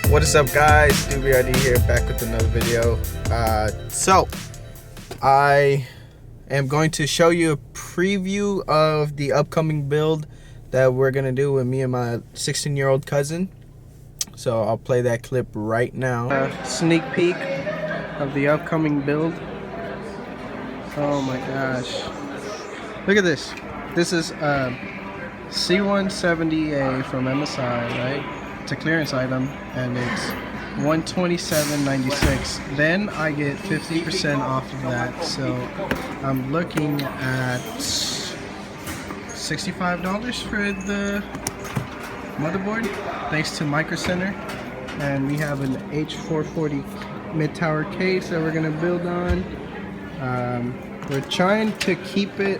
What is up, guys? DBRD here, back with another video. So I am going to show you a preview of the upcoming build that we're gonna do with me and my 16-year-old cousin. So I'll play that clip right now. Sneak peek of the upcoming build. Oh my gosh, look at this. This is C170A from MSI, right? It's a clearance item and it's $127.96. Then I get 50% off of that, so I'm looking at $65 for the motherboard, thanks to Micro Center. And we have an H440 mid-tower case that we're gonna build on. We're trying to keep it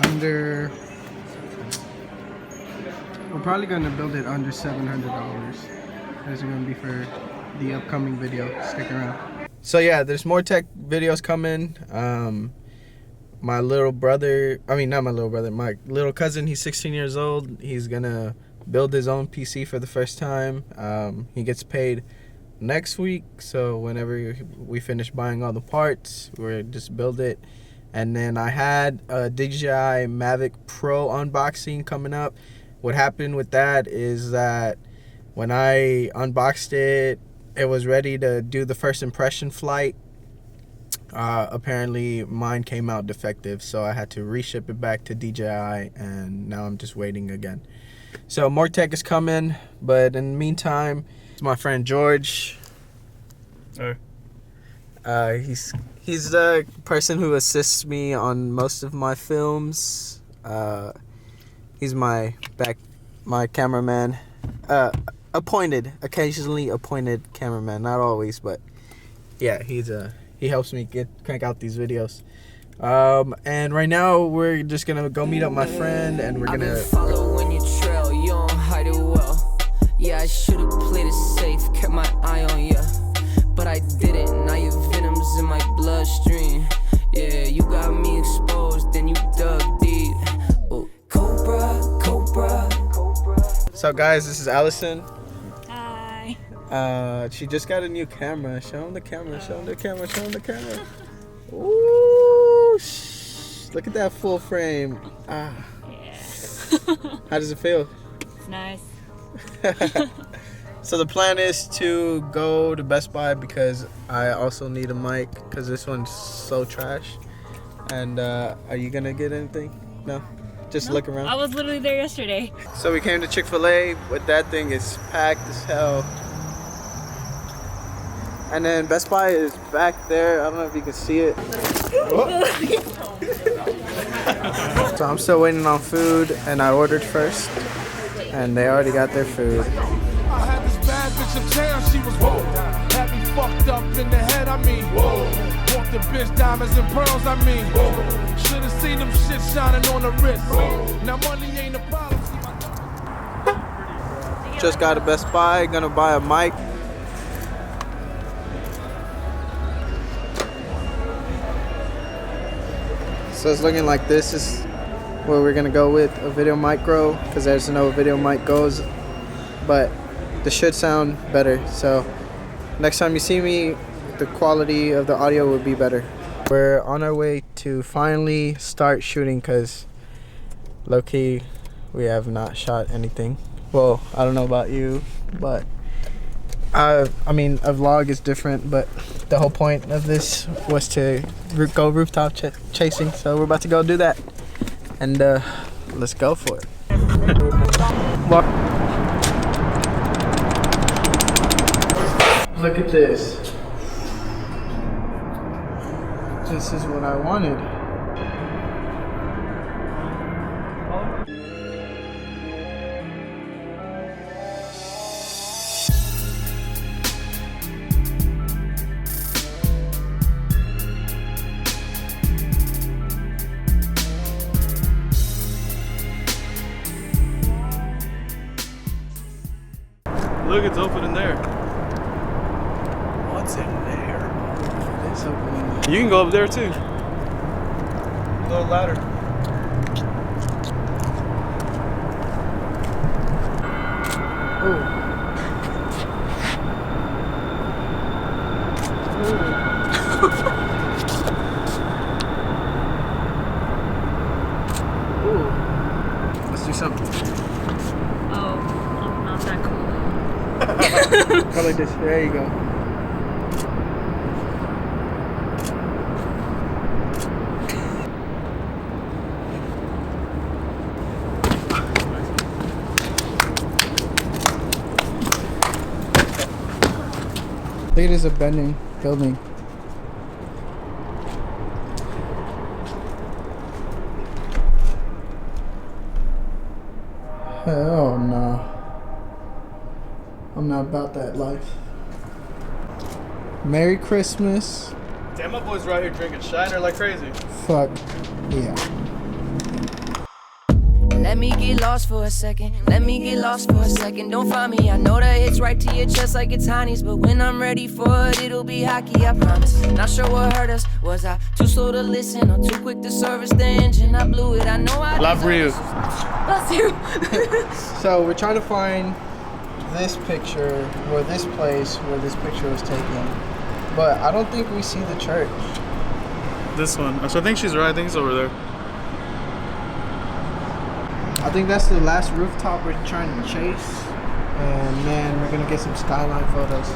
under. We're probably going to build it under $700. That's going to be for the upcoming video. Stick around. So yeah, there's more tech videos coming. My little brother, not my little brother, my little cousin, he's 16 years old. He's going to build his own PC for the first time. He gets paid next week, so whenever we finish buying all the parts, we'll just build it. And then I had a DJI Mavic Pro unboxing coming up. What happened with that is that when I unboxed it, it was ready to do the first impression flight. Apparently mine came out defective, so I had to reship it back to DJI, and now I'm just waiting again. So more tech is coming, but in the meantime, it's my friend George. Hey. He's the person who assists me on most of my films. He's my cameraman, occasionally appointed cameraman, not always, but yeah, he helps me crank out these videos. And right now we're just gonna go meet up my friend, and we're gonna follow when you trail. You don't hide it well. Yeah, I should have played it safe, kept my eye on you, but I didn't. Now your venom's in my bloodstream. Yeah, you got me exposed, then you dug deep. Oh, Cobra. So guys, this is Alison. Hi. She just got a new camera. Show him the camera. Ooh, look at that full frame. Yeah. How does it feel? It's nice. So the plan is to go to Best Buy because I also need a mic because this one's so trash. And are you gonna get anything? No? Just look around? I was literally there yesterday. So we came to Chick-fil-A, but that thing is packed as hell. And then Best Buy is back there. I don't know if you can see it. So I'm still waiting on food, and I ordered first, and they already got their food. I had this bad bitch in town, she was whoa. Had me fucked up in the head, whoa. Walked the bitch diamonds and pearls, whoa. Should've seen them shit shining on the wrist. Whoa. Now money ain't a problem. Just got to Best Buy, gonna buy a mic. So it's looking like this is where we're gonna go with a Video Micro, because there's no Video Mic goes, but this should sound better. So next time you see me, the quality of the audio will be better. We're on our way to finally start shooting because low-key we have not shot anything. Well, I don't know about you, but a vlog is different, but the whole point of this was to go rooftop chasing, so we're about to go do that, and let's go for it. Look at this. This is what I wanted. Look, it's open in there. What's in there? It is open in there. You can go up there too. Little ladder. Ooh. Let's do something. Oh, I'm not that cool. Go like this. There you go. Look at this abandoned building. Hell no. I'm not about that life. Merry Christmas. Damn, my boy's right here drinking Shiner like crazy. Fuck yeah. Let me get lost for a second. Let me get lost for a second. Don't find me. I know that hits right to your chest like it's Honey's, but when I'm ready for it, it'll be hockey, I promise. Not sure what hurt us. Was I too slow to listen or too quick to service the engine? I blew it. I know I Love you. Bless you. So we're trying to find this picture or this place where this picture was taken, but I don't think we see the church. This one. So I think she's right. I think it's over there. I think that's the last rooftop we're trying to chase, and man, we're gonna get some skyline photos.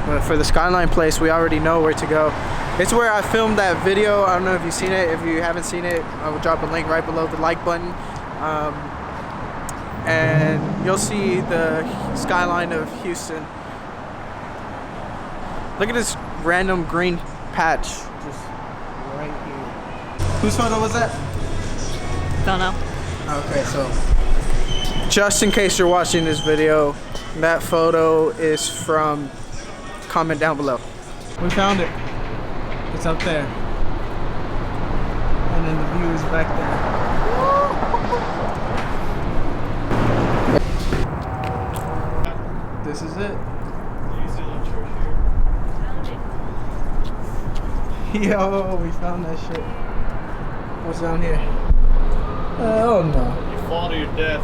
But for the skyline place, we already know where to go. It's where I filmed that video. I don't know if you've seen it. If you haven't seen it, I will drop a link right below the like button. And you'll see the skyline of Houston. Look at this random green patch just right here. Whose photo was that? Don't know. Okay, so just in case you're watching this video, that photo is from, comment down below. We found it. It's up there. And then the view is back there. This is it. Yo, we found that shit. What's down here? Oh no. You fall to your death.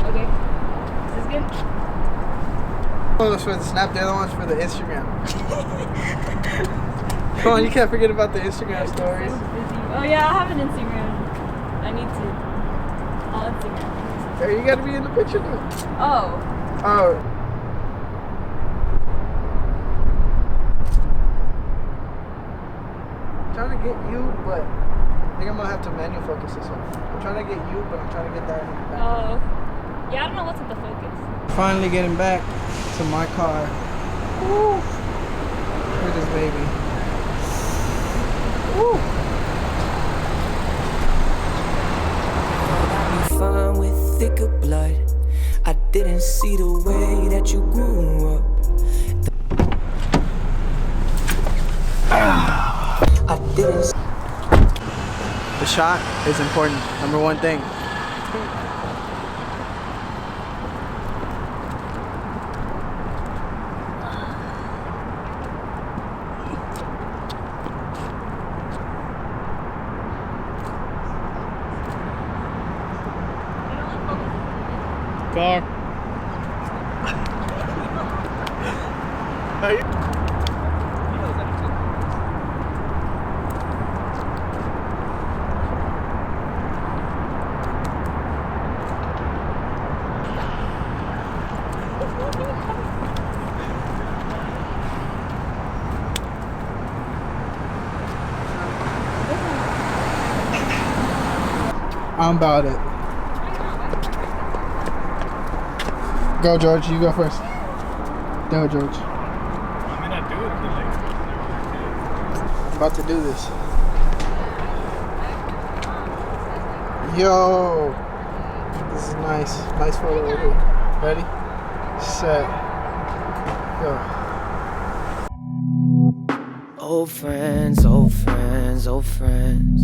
Okay. Is this good? Photos for the snap, the other one's for the Instagram. Come on, you can't forget about the Instagram stories. Oh yeah, I have an Instagram. I need to. I'll Instagram. Hey, you gotta be in the picture though. Oh. Oh. I'm trying to get you, but I think I'm gonna have to manual focus this one. I'm trying to get you, but I'm trying to get that in the back. Oh. Yeah, I don't know what's with the focus. Finally getting back to my car. Woo. Look at this baby. Woo. fun with thicker blood. I didn't see the way that you grew up. I didn't. The shot is important. Number one thing. Car. I'm about it. Go, George. You go first. Go, George. I mean, I do it, I'm about to do this. Yo. This is nice. Nice photo right here. Ready? Set. Go. Old friends, old friends, old friends.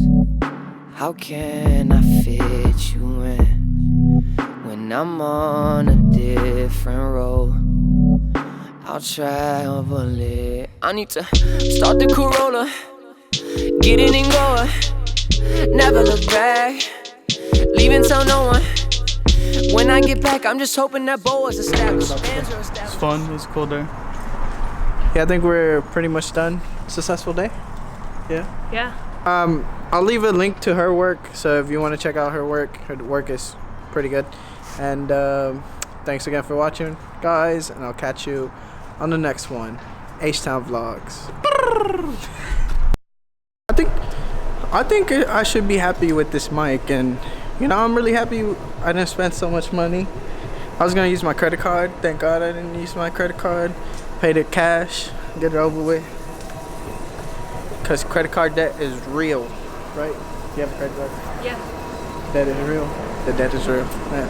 How can I fit you in when I'm on a different road? I'll travel it I need to start the Corolla, get in and go, never look back, leave and tell no one. When I get back, I'm just hoping that boa's established. It's fun. It was a cool day. Yeah, I think we're pretty much done. Successful day. Yeah. Yeah. I'll leave a link to her work, so if you want to check out her work is pretty good. And thanks again for watching, guys, and I'll catch you on the next one. H-Town Vlogs. I think I should be happy with this mic, and you know, I'm really happy I didn't spend so much money. I was gonna use my credit card. Thank God I didn't use my credit card. Paid it cash, get it over with. Cause credit card debt is real, right? You have a credit card? Yeah. Debt is real. The debt is real. Yeah.